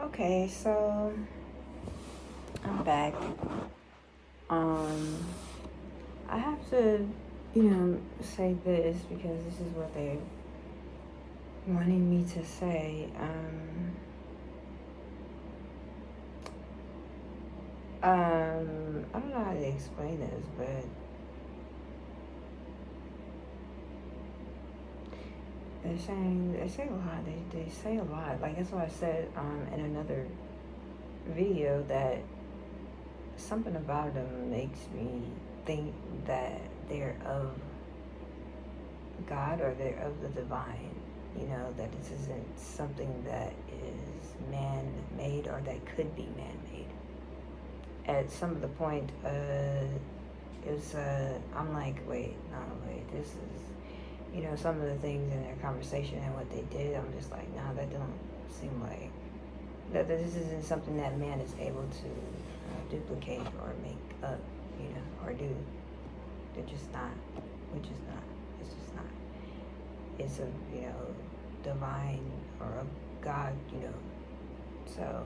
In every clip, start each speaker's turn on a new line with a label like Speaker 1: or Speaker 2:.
Speaker 1: Okay, so I'm back. Um, I have to, say this because this is what they wanted me to say. I don't know how to explain this, but they say a lot. They say a lot. Like that's what I said in another video that something about them makes me think that they're of God or they're of the divine. That this isn't something that is man made or that could be man made. At some of the point, I'm like, wait, this is, some of the things in their conversation and what they did, I'm just like, nah, that don't seem like, that this isn't something that man is able to duplicate or make up, or do. They're just not. We're just not. It's just not. It's a, divine or a God, So,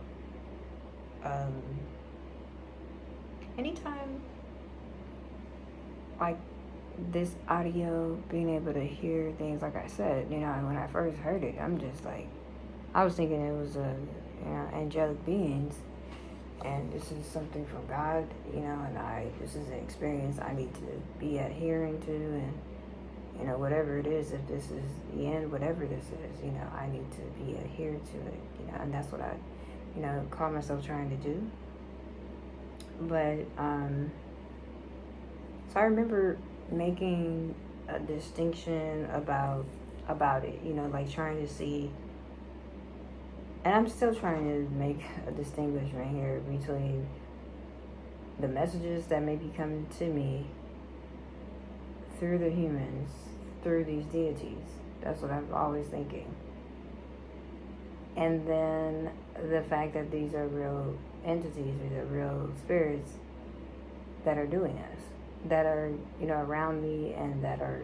Speaker 1: anytime, like, this audio, being able to hear things, like I said, and when I first heard it, I'm just like, I was thinking it was angelic beings, and this is something from God, and this is an experience I need to be adhering to, and whatever it is, if this is the end, whatever this is, I need to be adhered to it, and that's what I, call myself trying to do. But, so I remember making a distinction about it, like trying to see, and I'm still trying to make a distinguishment here between the messages that may be coming to me through the humans, through these deities. That's what I'm always thinking. And then the fact that these are real entities, these are real spirits that are doing this, that are, around me and that are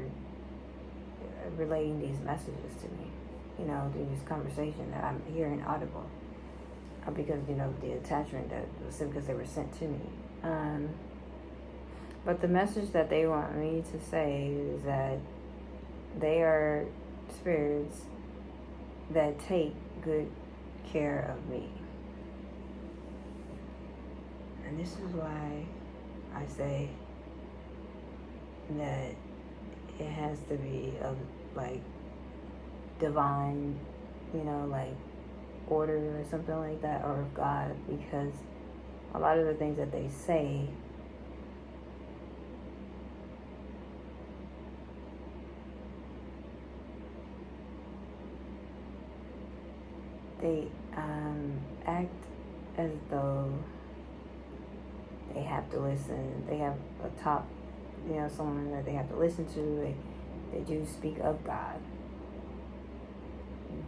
Speaker 1: relaying these messages to me, through this conversation that I'm hearing audible. Because, the attachment that was because they were sent to me. But the message that they want me to say is that they are spirits that take good care of me. And this is why I say that it has to be of like divine, like order or something like that, or of God, because a lot of the things that they say they act as though they have to listen. They have a top, someone that they have to listen to. They do speak of God.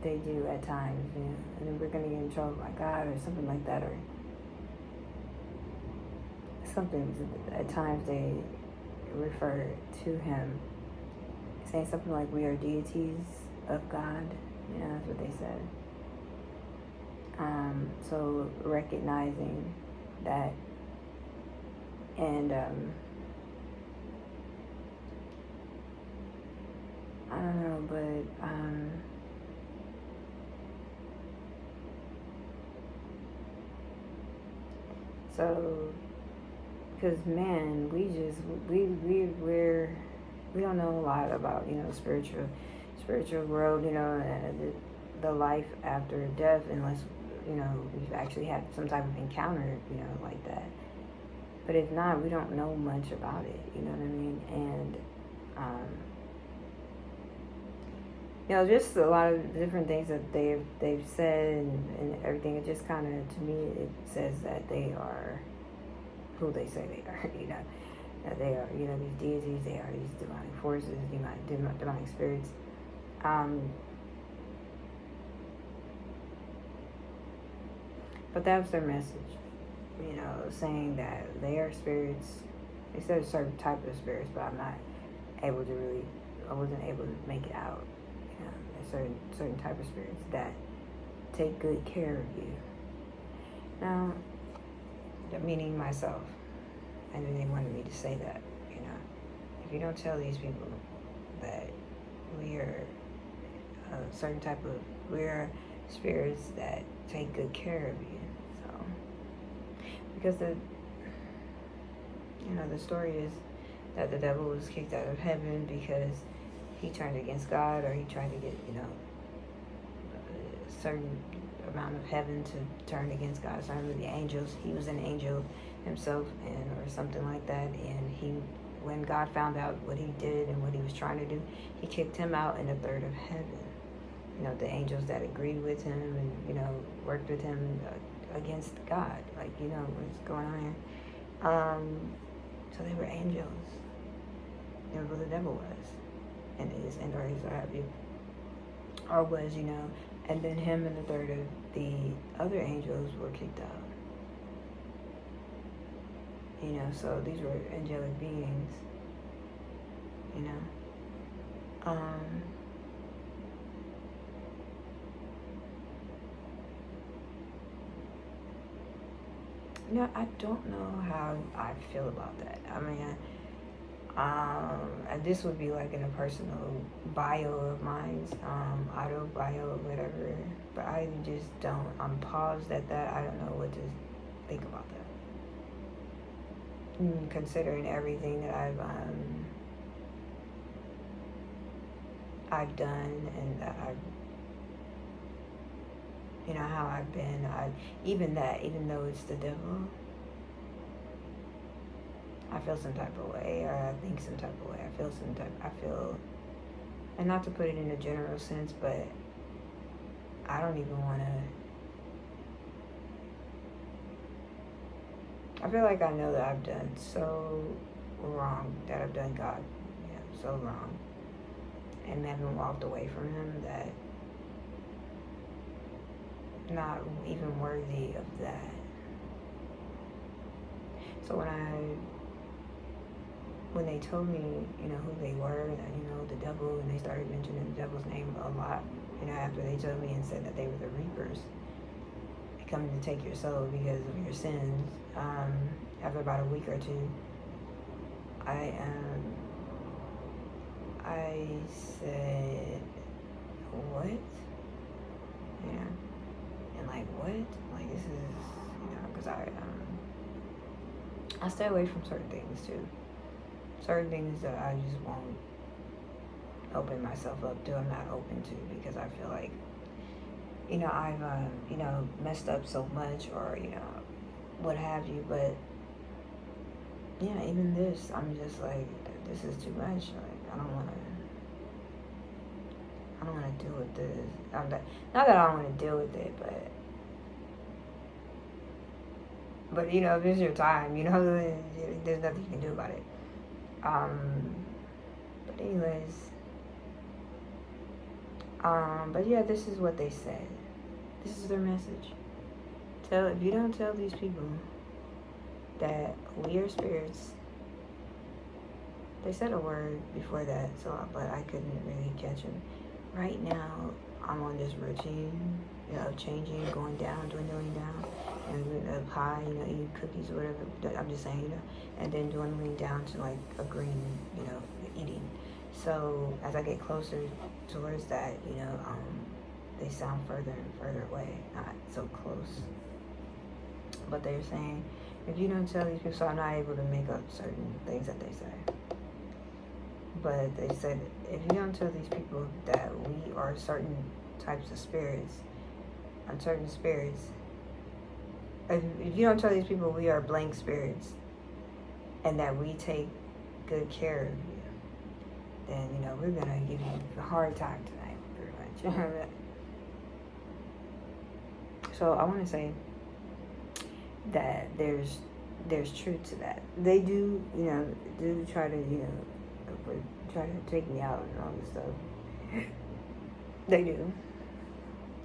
Speaker 1: They do at times, and then we're going to get in trouble by God or something like that, or something. At times they refer to Him, saying something like, we are deities of God. That's what they said. So recognizing that, and I don't know, but so, because man, we don't know a lot about spiritual world, the life after death, unless we've actually had some type of encounter, like that. But if not, we don't know much about it, you know what I mean? And just a lot of different things that they've said and everything. It just kind of, to me, it says that they are who they say they are, that they are, these deities, they are these demonic forces, demonic spirits. But that was their message, saying that they are spirits. They said a certain type of spirits, but I wasn't able to make it out. A certain type of spirits that take good care of you. Now, meaning myself, and then they wanted me to say that, if you don't tell these people that we are a certain type of, we're spirits that take good care of you. So, because the story is that the devil was kicked out of heaven because he turned against God, or he tried to get, a certain amount of heaven to turn against God. So the angels, he was an angel himself, or something like that, and when God found out what he did and what he was trying to do, he kicked him out in a third of heaven. The angels that agreed with him and, worked with him against God. Like, what's going on here? So they were angels. They were what the devil was. And is, and or is, or have you. Or was, and then him and the third of the other angels were kicked out. So these were angelic beings, I don't know how I feel about that. I mean, and this would be like in a personal bio of mine, auto bio, whatever, but I just don't, I'm paused at that. I don't know what to think about that. Considering everything that I've done, and that how I've been, even though it's the devil, I feel some type of way, or I think some type of way. I feel, and not to put it in a general sense, but I don't even want to, I feel like I know that I've done so wrong, that I've done God, so wrong, and haven't walked away from him, that not even worthy of that. So when they told me, who they were, that, the devil, and they started mentioning the devil's name a lot, after they told me and said that they were the reapers, coming to take your soul because of your sins, after about a week or two, I said, what? And like, what? Like, this is, because I stay away from certain things too. Certain things that I just won't open myself up to, I'm not open to, because I feel like, I've, messed up so much, or, what have you, but, yeah, even this, I'm just like, this is too much, like, I don't want to deal with this. Not that I don't want to deal with it, but, if it's your time, there's nothing you can do about it. But anyways, but yeah, this is what they said. This is their message. If you don't tell these people that we are spirits, they said a word before that, but I couldn't really catch them. Right now, I'm on this routine of changing, going down, dwindling down, and up high, eating cookies or whatever. I'm just saying, and then dwindling down to like a green, eating. So as I get closer towards that, they sound further and further away, not so close. But they're saying, if you don't tell these people, so I'm not able to make up certain things that they say. But they said, if you don't tell these people that we are certain types of spirits, uncertain spirits, if you don't tell these people we are blank spirits, and that we take good care of you, then, we're going to give you a hard time tonight, pretty much. So I want to say that there's truth to that. They do, do try to, try to take me out and all this stuff. They do.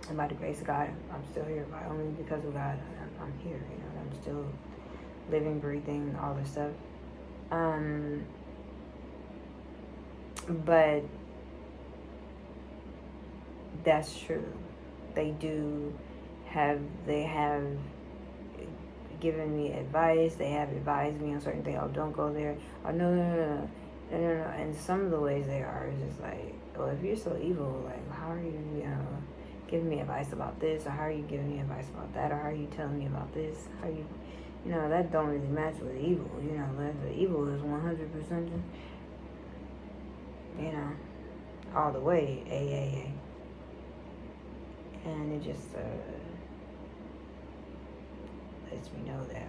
Speaker 1: And by the grace of God, I'm still here. By only because of God, I'm here. I'm still living, breathing, all this stuff. But that's true. They have given me advice. They have advised me on certain things. Oh, don't go there. Oh, no, no, no, no, no, no, no. And some of the ways they are is just like, well, if you're so evil, like, how are you, giving me advice about this, or how are you giving me advice about that, or how are you telling me about this? How you, that don't really match with evil. The evil is 100%, all the way, and it just lets me know that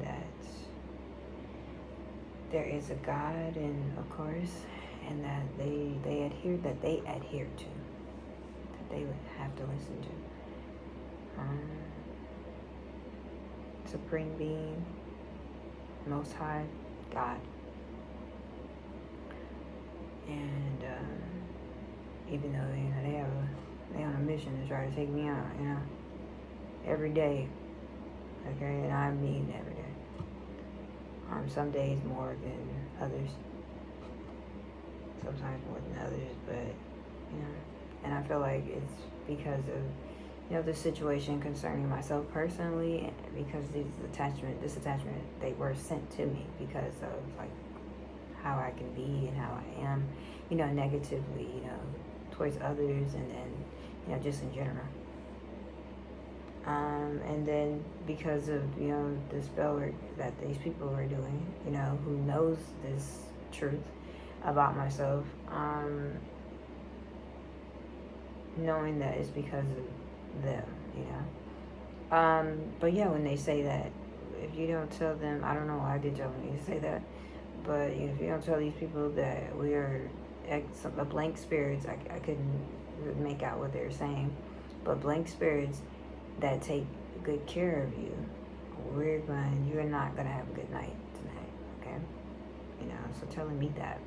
Speaker 1: that there is a God, and of course, and that they adhere to, that they would have to listen to. Supreme Being, Most High, God. And even though they on a mission to try to take me out, every day. Okay, and I mean every day. Some days more than others. Sometimes more than others, but and I feel like it's because of the situation concerning myself personally, because this attachment, they were sent to me because of like how I can be and how I am, negatively, towards others, and then, just in general. And then because of, the spell work that these people were doing, who knows this truth about myself, knowing that it's because of them, But yeah, when they say that, if you don't tell them, I don't know why I did tell me to say that, but if you don't tell these people that we are blank spirits, I couldn't make out what they were saying, but blank spirits that take good care of you, you're not gonna have a good night tonight, okay? So telling me that.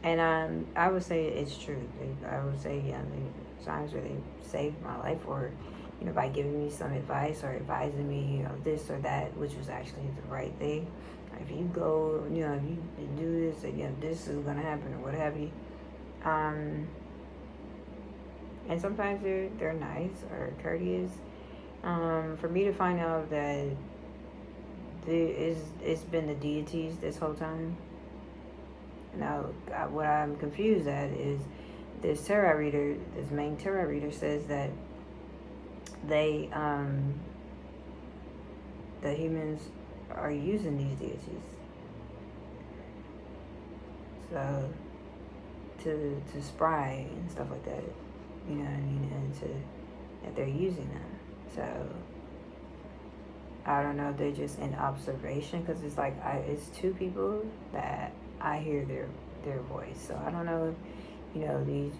Speaker 1: And I would say it's true. I would say, times where they saved my life, or by giving me some advice or advising me, this or that, which was actually the right thing. If you go, if you do this, this is gonna happen, or what have you. And sometimes they're nice or courteous. For me to find out that it's been the deities this whole time. Now, what I'm confused at is this main tarot reader says that the humans are using these deities. So, to spry and stuff like that, and that they're using them. So, I don't know if they're just in observation, because it's like, it's two people that I hear their voice. So I don't know if, these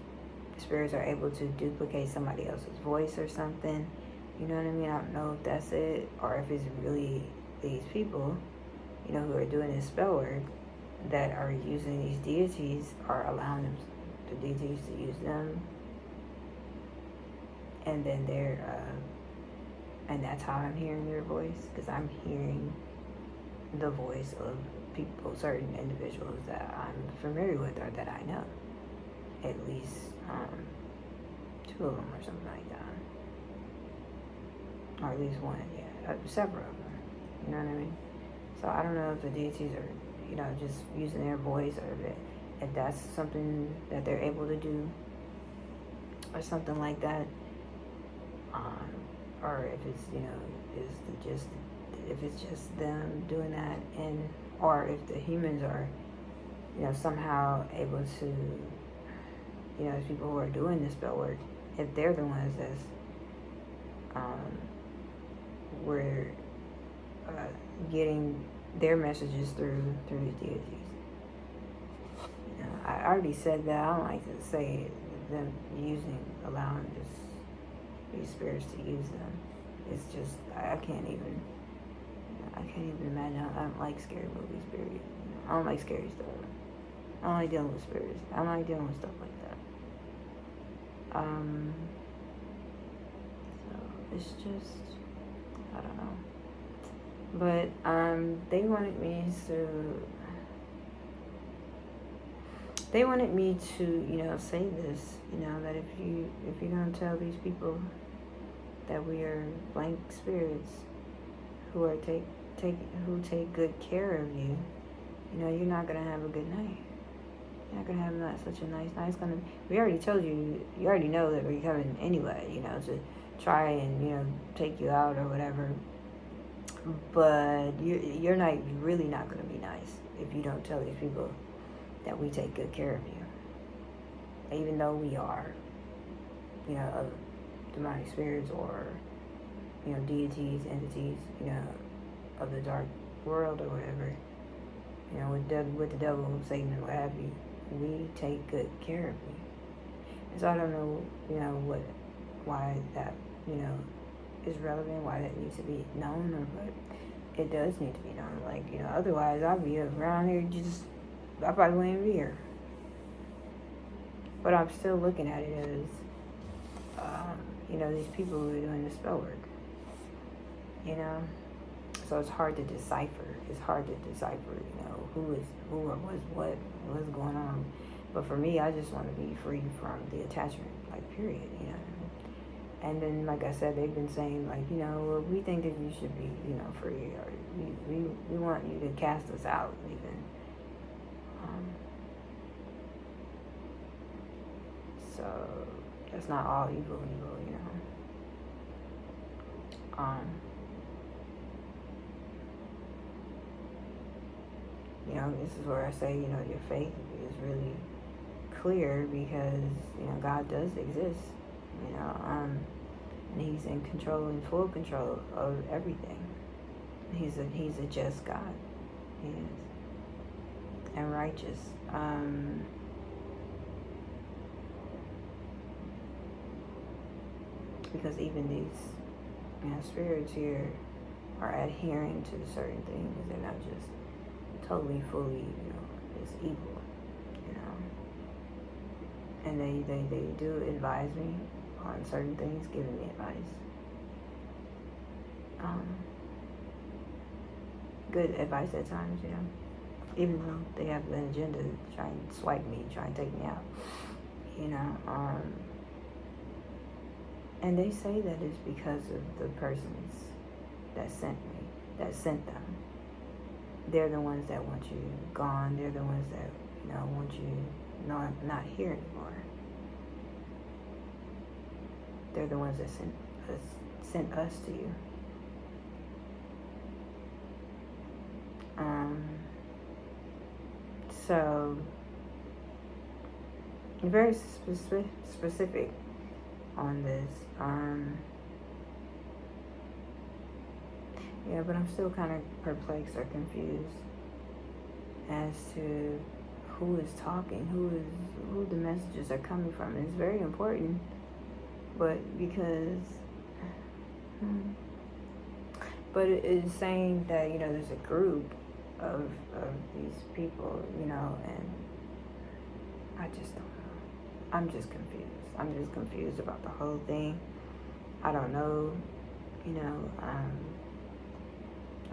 Speaker 1: spirits are able to duplicate somebody else's voice or something. You know what I mean? I don't know if that's it, or if it's really these people, who are doing this spell work, that are using these deities, or allowing the deities to use them. And then and that's how I'm hearing their voice, because I'm hearing the voice of people, certain individuals that I'm familiar with, or that I know. At least 2 of them, or something like that. Or at least one, yeah. Several of them. You know what I mean? So I don't know if the deities are, just using their voice, or if that's something that they're able to do, or something like that. Or if it's, if it's just them doing that, or if the humans are, somehow able to, as people who are doing this spell work, if they're the ones that's, we're getting their messages through these deities. I already said that. I don't like to say them allowing these spirits to use them. It's just, I can't even imagine. I don't like scary movies, period. I don't like scary stuff. I don't like dealing with spirits. I don't like dealing with stuff like that. So it's just, I don't know. But they wanted me to they wanted me to, say this, that if you don't tell these people that we are blank spirits who are who take good care of you, you're not gonna have a good night. You're not gonna have such a nice night. It's gonna. We already told you. You already know that we're coming anyway. To try and take you out or whatever. But your night is really not gonna be nice if you don't tell these people that we take good care of you. Even though we are, of demonic spirits or deities, entities, of the dark world or whatever. With the devil, Satan, and what have you, we take good care of you. And so I don't know, why that, is relevant, why that needs to be known, but it does need to be known. Like, otherwise I'll be around here I probably wouldn't even be here. But I'm still looking at it as, these people who are doing the spell work, So it's hard to decipher. It's hard to decipher, who or what's going on. But for me, I just want to be free from the attachment, period, And then, like I said, they've been saying, well, we think that you should be, free, or we want you to cast us out, even. So that's not all evil, This is where I say, your faith is really clear because, God does exist, and He's in control, in full control of everything. He's a just God. He is. And righteous. Because even these, spirits here are adhering to certain things. They're not just totally, fully, it's evil, And they do advise me on certain things, giving me advice. Good advice at times, Even though they have an agenda to try and swipe me, try and take me out, And they say that it's because of the persons that sent me, that sent them. They're the ones that want you gone. They're the ones that, want you not here anymore. They're the ones that sent us to you. So, very specific on this. Yeah, but I'm still kind of perplexed or confused as to who is talking, who the messages are coming from. It's very important, but but it is saying that, there's a group of these people, and I just don't know. I'm just confused. I'm just confused about the whole thing. I don't know,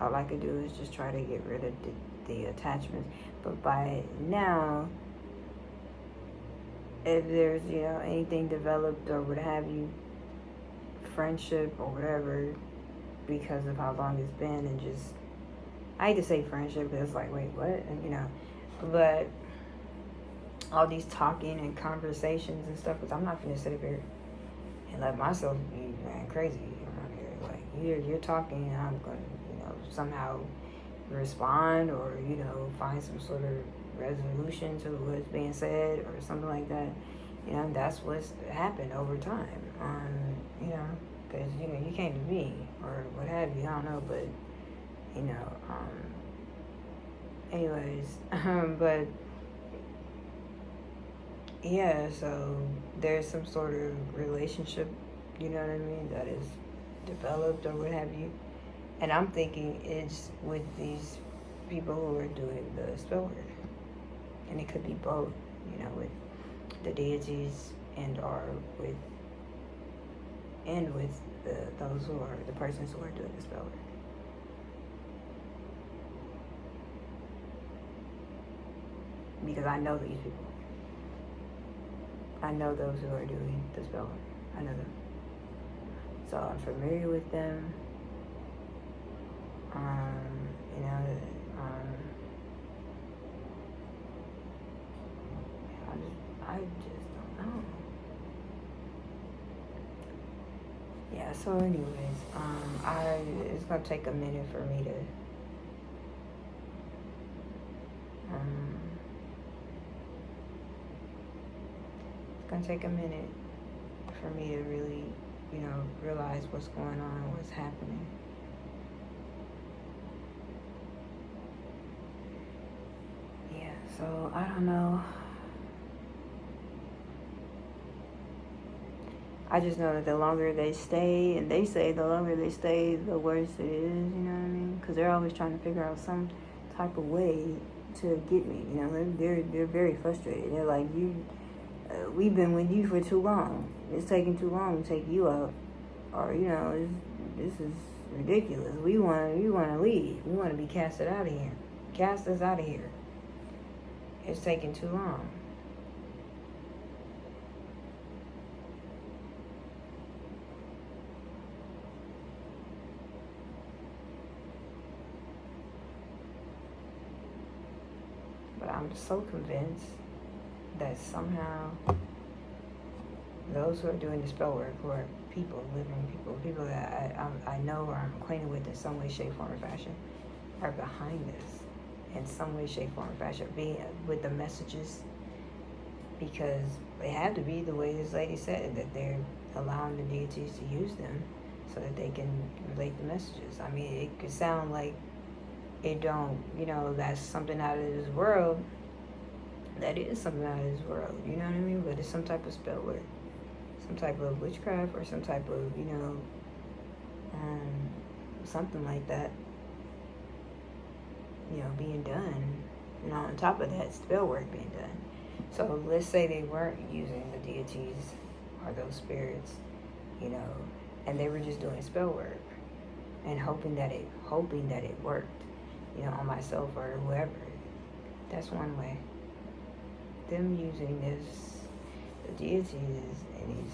Speaker 1: all I could do is just try to get rid of the attachments. But by now, if there's, anything developed or what have you, friendship or whatever, because of how long it's been, and just, I hate to say friendship, but it's like, wait, what? And, but all these talking and conversations and stuff, because I'm not going to sit up here and let myself be crazy around here. Like, you're talking, and I'm going to, somehow respond or, find some sort of resolution to what's being said or something like that. That's what's happened over time. Because, you came to me or what have you, I don't know, but, anyways, but, yeah, so there's some sort of relationship, you know what I mean, that is developed or what have you. And I'm thinking it's with these people who are doing the spell work. And it could be both, with the deities and with those who are the persons who are doing the spell work. Because I know these people. I know those who are doing the spell work. I know them. So I'm familiar with them. You know, I just don't know. Yeah, so anyways, it's gonna take a minute for me to it's gonna take a minute for me to really, you know, realize what's going on, what's happening. Yeah, so I don't know. I just know that the longer they stay, and they say the longer they stay, the worse it is, you know what I mean? Because they're always trying to figure out some type of way to get me, you know? They're very frustrated. They're like, we've been with you for too long. It's taking too long to take you out. Or, you know, this is ridiculous. We want to leave. We want to be casted out of here. Cast us out of here. It's taking too long. But I'm so convinced that somehow those who are doing the spell work, who are people, living people that I know or I'm acquainted with in some way, shape, form, or fashion, are behind this in some way, shape, form, or fashion, being with the messages, because they have to be the way this lady said, that they're allowing the deities to use them so that they can relate the messages. I mean, it could sound like it don't, you know, that's something out of this world. That is something out of this world, you know what I mean? But it's some type of spell work, some type of witchcraft, or some type of, you know, something like that, you know, being done. And on top of that, spell work being done. So let's say they weren't using the deities or those spirits, you know, and they were just doing spell work and hoping that it worked, you know, on myself or whoever. That's one way. Them using the deities and these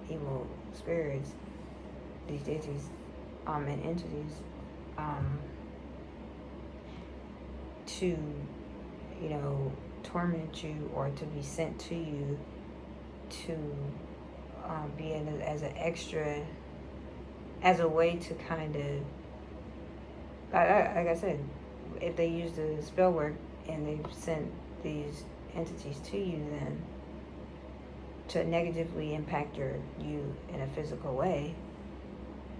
Speaker 1: evil spirits, these deities, and entities, to, you know, torment you or to be sent to you to be as an extra, as a way to kind of, like I said, if they use the spell work and they've sent these entities to you, then to negatively impact you in a physical way,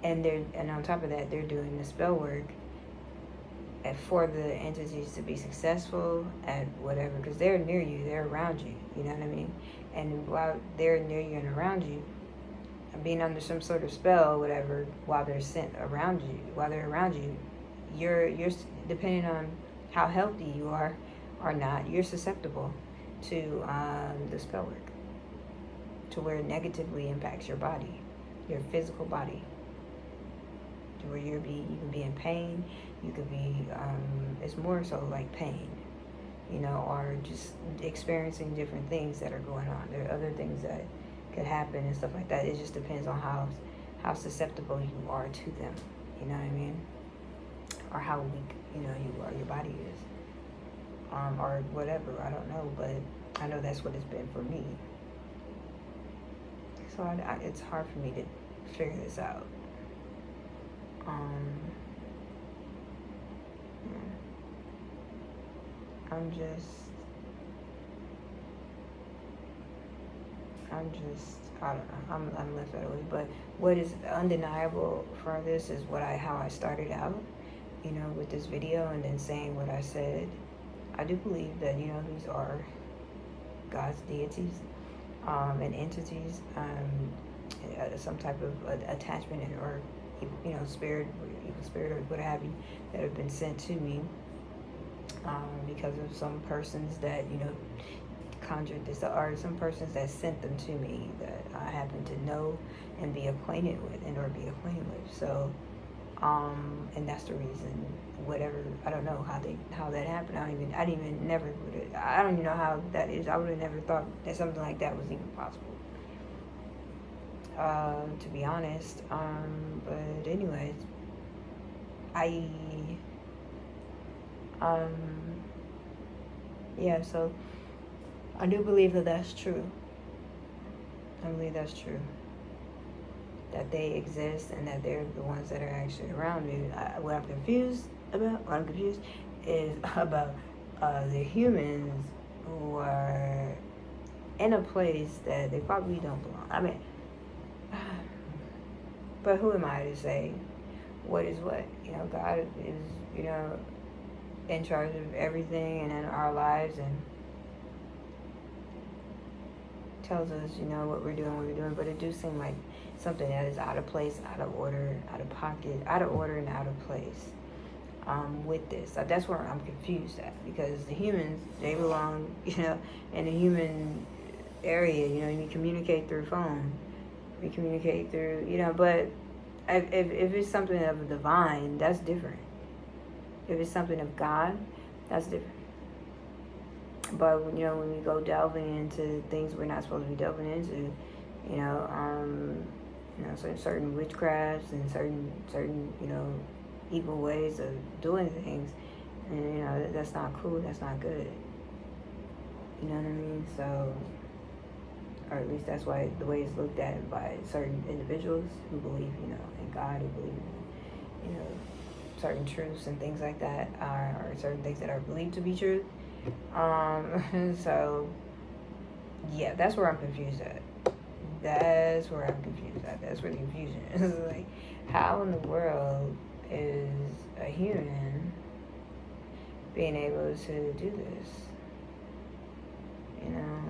Speaker 1: and on top of that, they're doing the spell work for the entities to be successful at whatever, because they're near you, they're around you, you know what I mean? And while they're near you and around you, being under some sort of spell or whatever, while they're around you, you're depending on how healthy you are or not, you're susceptible to the spell work, to where it negatively impacts your body, your physical body, to where you can be in pain, you could be, it's more so like pain, you know, or just experiencing different things that are going on. There are other things that could happen and stuff like that. It just depends on how susceptible you are to them, you know what I mean? Or how weak, you know, your body is. Or whatever, I don't know, but I know that's what it's been for me. So it's hard for me to figure this out. I don't know. I'm left that way. But what is undeniable for this is how I started out, you know, with this video, and then saying what I said. I do believe that, you know, these are God's deities and entities, some type of attachment or, you know, evil spirit or what have you, that have been sent to me because of some persons that, you know, conjured this, or some persons that sent them to me that I happen to know and be acquainted with. So And that's the reason. Whatever, I don't know how that happened. I didn't even never would have. I don't even know how that is. I would have never thought that something like that was even possible. To be honest. But anyways, I yeah. So I do believe that that's true. I believe that's true. That they exist and that they're the ones that are actually around me. What I'm confused is about the humans who are in a place that they probably don't belong. I mean, but who am I to say what is what? You know, God is, you know, in charge of everything and in our lives, and tells us, you know, what we're doing, but it do seem like something that is out of place, out of order, out of pocket, out of order and out of place with this. So that's where I'm confused at, because the humans, they belong, you know, in the human area. You know, we communicate through phone, we communicate through, you know, but if it's something of the divine, that's different. If it's something of God, that's different. But, you know, when we go delving into things we're not supposed to be delving into, you know, certain witchcrafts and certain, you know, evil ways of doing things, and, you know, that's not cool, that's not good. You know what I mean? So, or at least that's why the way it's looked at by certain individuals who believe, you know, in God, who believe in, you know, certain truths and things like that, or certain things that are believed to be true. So yeah, that's where I'm confused at. That's where I'm confused at. That's where the confusion is. Like, how in the world is a human being able to do this? You know,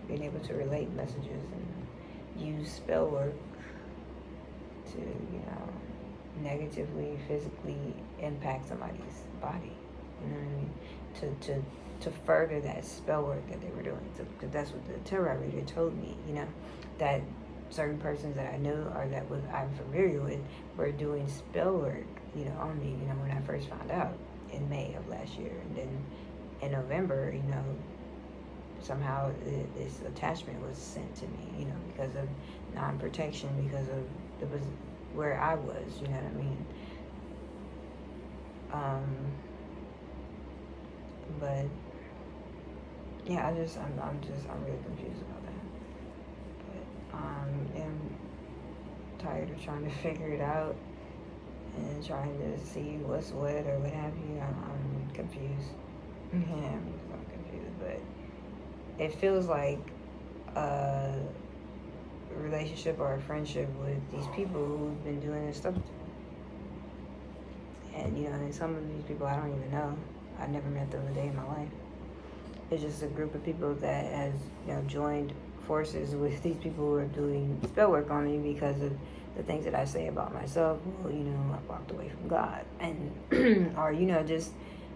Speaker 1: being able to relate messages and use spell work to, you know, negatively, physically impact somebody's body. You know what I mean? To further that spell work that they were doing. Because that's what the tarot reader told me, you know, that certain persons that I knew or that I'm familiar with were doing spell work, you know, on me, you know, when I first found out in May of last year. And then in November, you know, somehow this attachment was sent to me, you know, because of non-protection, because of where I was, you know what I mean? But yeah, I'm really confused about that. But I'm tired of trying to figure it out and trying to see what's what or what have you. I'm confused. Yeah, I'm confused. But it feels like a relationship or a friendship with these people who've been doing this stuff. And, you know, and some of these people I don't even know. I never met them a day in my life. It's just a group of people that has, you know, joined forces with these people who are doing spell work on me because of the things that I say about myself. Well, you know, I walked away from God, and or, you know, just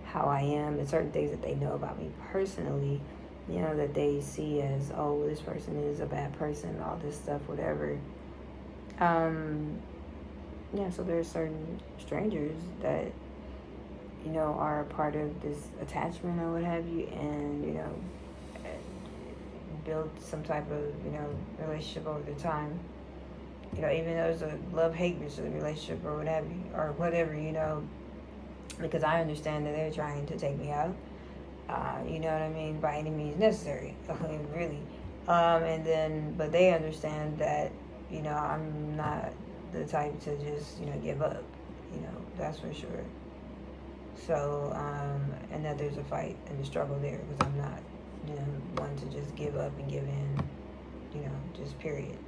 Speaker 1: how I am, and certain things that they know about me personally, you know, that they see as, oh, this person is a bad person, all this stuff, whatever. Yeah, so there are certain strangers that, you know, are a part of this attachment or what have you, and, you know, build some type of, you know, relationship over the time. You know, even though there's a love-hate relationship or whatever, you know, because I understand that they're trying to take me out. You know what I mean? By any means necessary, really. And then, but they understand that, you know, I'm not the type to just, you know, give up. You know, that's for sure. So, and that there's a fight and a struggle there, because I'm not, you know, one to just give up and give in, you know, just period.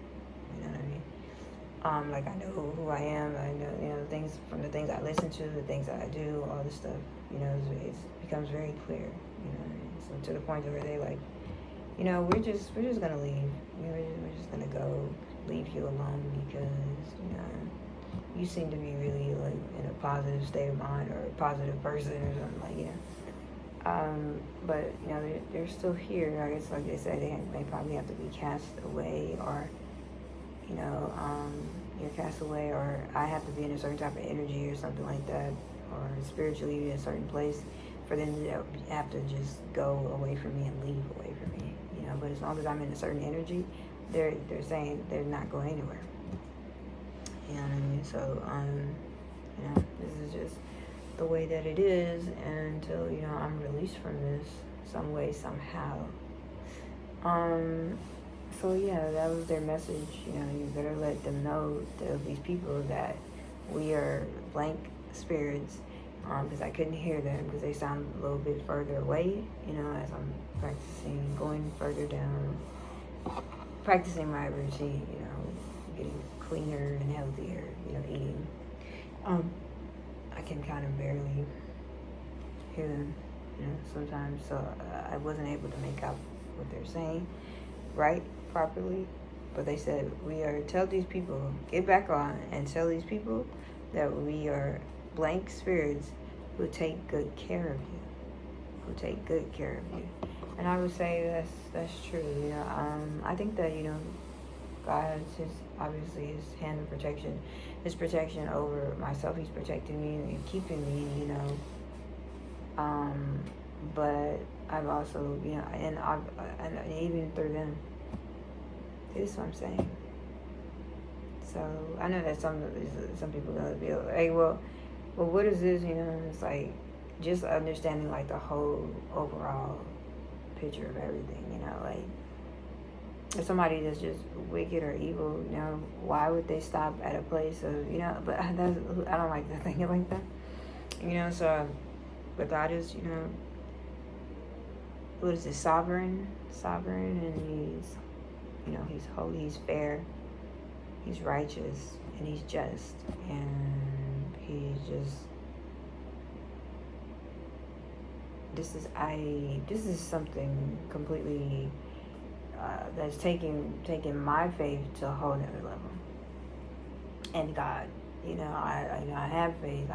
Speaker 1: You know what I mean? Like, I know who I am. I know, you know, things from the things I listen to, the things that I do, all this stuff, you know, it becomes very clear, you know what I mean? So to the point where they like, you know, we're just gonna leave. We're just gonna go, leave you alone, because, you know, you seem to be really, like, in a positive state of mind, or a positive person, or something, like, you know. But, you know, they're still here. I guess, like they said, they probably have to be cast away, or, you know, you're cast away, or I have to be in a certain type of energy or something like that, or spiritually in a certain place for them to have to just go away from me and leave away from me, you know. But as long as I'm in a certain energy, they're saying they're not going anywhere. You know what I mean? So, you know, this is just the way that it is until, you know, I'm released from this some way, somehow. So yeah, that was their message. You know, you better let them know, these people, that we are blank spirits, because I couldn't hear them because they sound a little bit further away, you know, as I'm practicing, going further down, practicing my routine, you know, getting cleaner and healthier, you know, eating. I can kind of barely hear them, you know, sometimes, so I wasn't able to make out what they're saying right properly, but they said, tell these people, get back on and tell these people that we are blank spirits who take good care of you, and I would say that's true, you know. I think that, you know, God has obviously his hand of protection, his protection over myself. He's protecting me and keeping me, you know. But I've also, you know, and even through them, this is what I'm saying. So I know that some people are gonna be like, hey, well, what is this? You know, it's like just understanding like the whole overall picture of everything. You know, like if somebody that's just wicked or evil, you know, why would they stop at a place of, you know? But I don't like to think like that. You know, so but God is, you know, what is it, sovereign, and he's, you know, he's holy, he's fair, he's righteous, and he's just, and he's just, this is something completely that's taking my faith to a whole nother level. And God, you know, I have faith,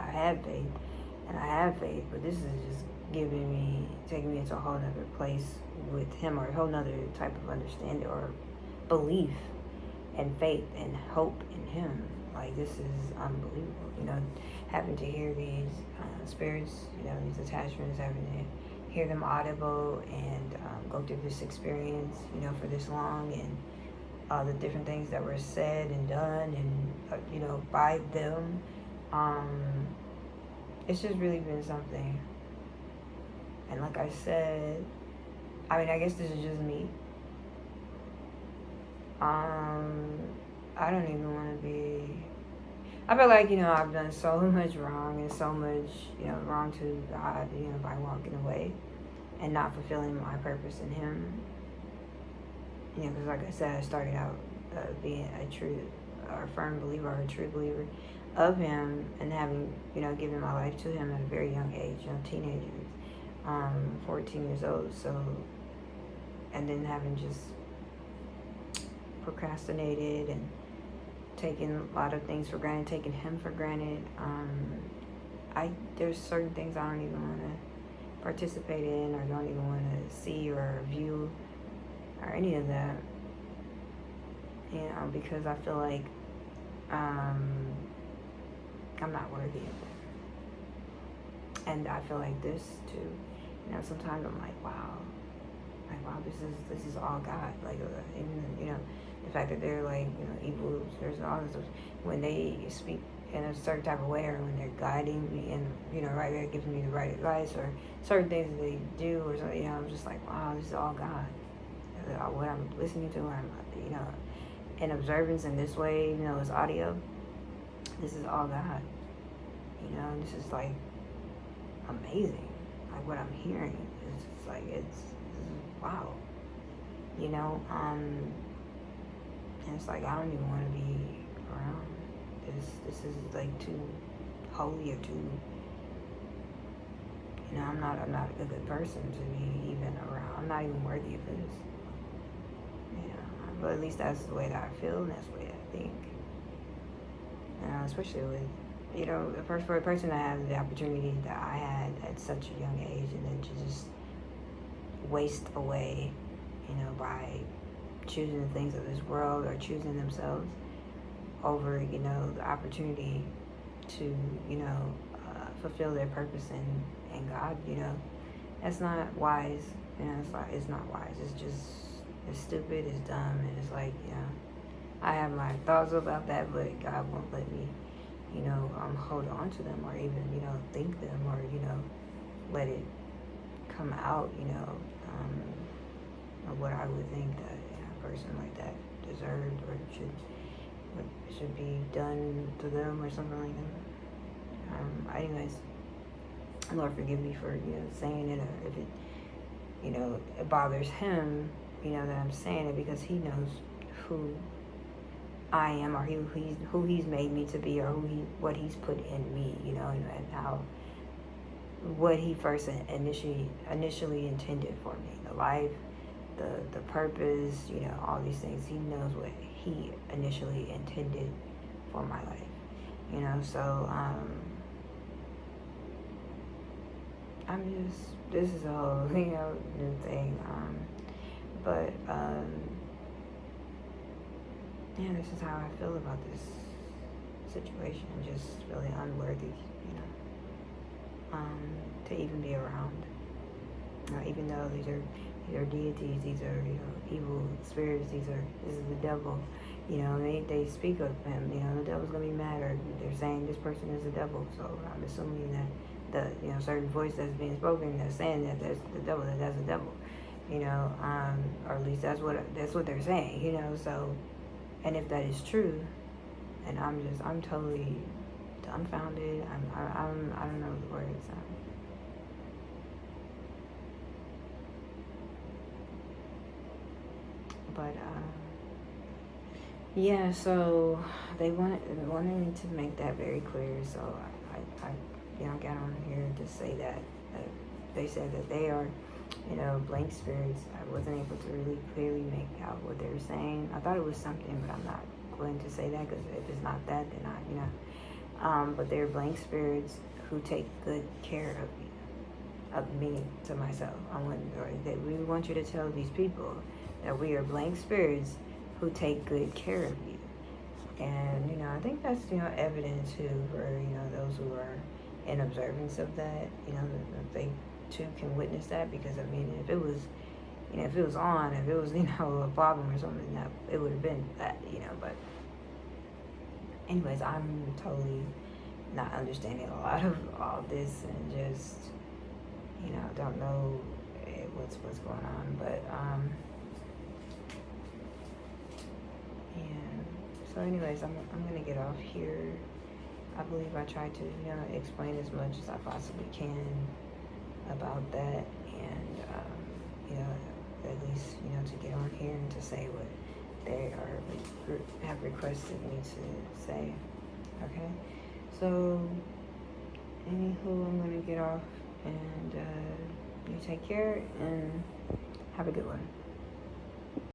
Speaker 1: and I have faith, but this is just taking me into a whole nother place with him, or a whole nother type of understanding or belief and faith and hope in him. Like, this is unbelievable, you know, having to hear these spirits, you know, these attachments, having to hear them audible and go through this experience, you know, for this long, and the different things that were said and done, and you know, by them. It's just really been something. And like I said, I mean, I guess this is just me. I don't even want to be, I feel like, you know, I've done so much wrong, and so much, you know, wrong to God, you know, by walking away and not fulfilling my purpose in him. You know, because like I said, I started out being a firm believer, or a true believer of him, and having, you know, given my life to him at a very young age, you know, teenager, 14 years old. So, and then having just procrastinated and taken a lot of things for granted, taking him for granted. There's certain things I don't even want to participate in, or don't even want to see or view, or any of that, you know, because I feel like I'm not worthy of it. And I feel like this too, you know, sometimes I'm like, wow, this is all God. Like, even, you know, the fact that they're like, you know, evil, there's all this, when they speak in a certain type of way, or when they're guiding me and, you know, right there, giving me the right advice, or certain things that they do, or something, you know, I'm just like, wow, this is all God. What I'm listening to, I'm, you know, in observance in this way, you know, it's audio, this is all God. You know, this is like amazing. Like, what I'm hearing is just like, it's wow. You know, and it's like, I don't even want to be around this is like too holy, or too, you know, I'm not a good person to be even around. I'm not even worthy of this. You know, but at least that's the way that I feel, and that's the way I think. Especially with, you know, for a person to have the opportunity that I had at such a young age, and then to just waste away, you know, by choosing the things of this world, or choosing themselves over, the opportunity to, fulfill their purpose in God, that's not wise. It's not wise. It's stupid, it's dumb, and it's like, I have my thoughts about that, but God won't let me, hold on to them, or even, think them, or, let it come out, of what I would think that a person like that deserved, or should be done to them, or something like that. Anyways, Lord forgive me for, saying it, or if it, it bothers him, that I'm saying it, because he knows who I am, or who he's made me to be, or what he's put in me, and how, what he first initially intended for me, the life, the purpose, all these things. He knows what he initially intended for my life, so this is a whole, new thing, but, this is how I feel about this situation, just really unworthy, to even be around, even though these are deities, these are, evil spirits, this is the devil, they speak of him, the devil's gonna be mad, or they're saying this person is the devil, so I'm assuming that the, certain voice that's being spoken that's saying that that's the devil, that's the devil, or at least that's what they're saying, so, and if that is true, and I'm totally dumbfounded, I don't know the words, but, yeah, so they wanted me to make that very clear, so I got on here to say that they said that they are, blank spirits. I wasn't able to really clearly make out what they were saying. I thought it was something, but I'm not going to say that, because if it's not that, then but they're blank spirits who take good care of me to myself. We want you to tell these people that we are blank spirits who take good care of you. And, I think that's, evident too for, those who are in observance of that, they too can witness that, because, if it was, if it was on, if it was, a problem or something, that it would have been that, but anyways, I'm totally not understanding a lot of all this, and just, don't know what's going on, but, so anyways, I'm gonna get off here. I believe I tried to, explain as much as I possibly can about that, and, at least, to get on here and to say what they have requested me to say. Okay, so anywho, I'm gonna get off, and you take care and have a good one.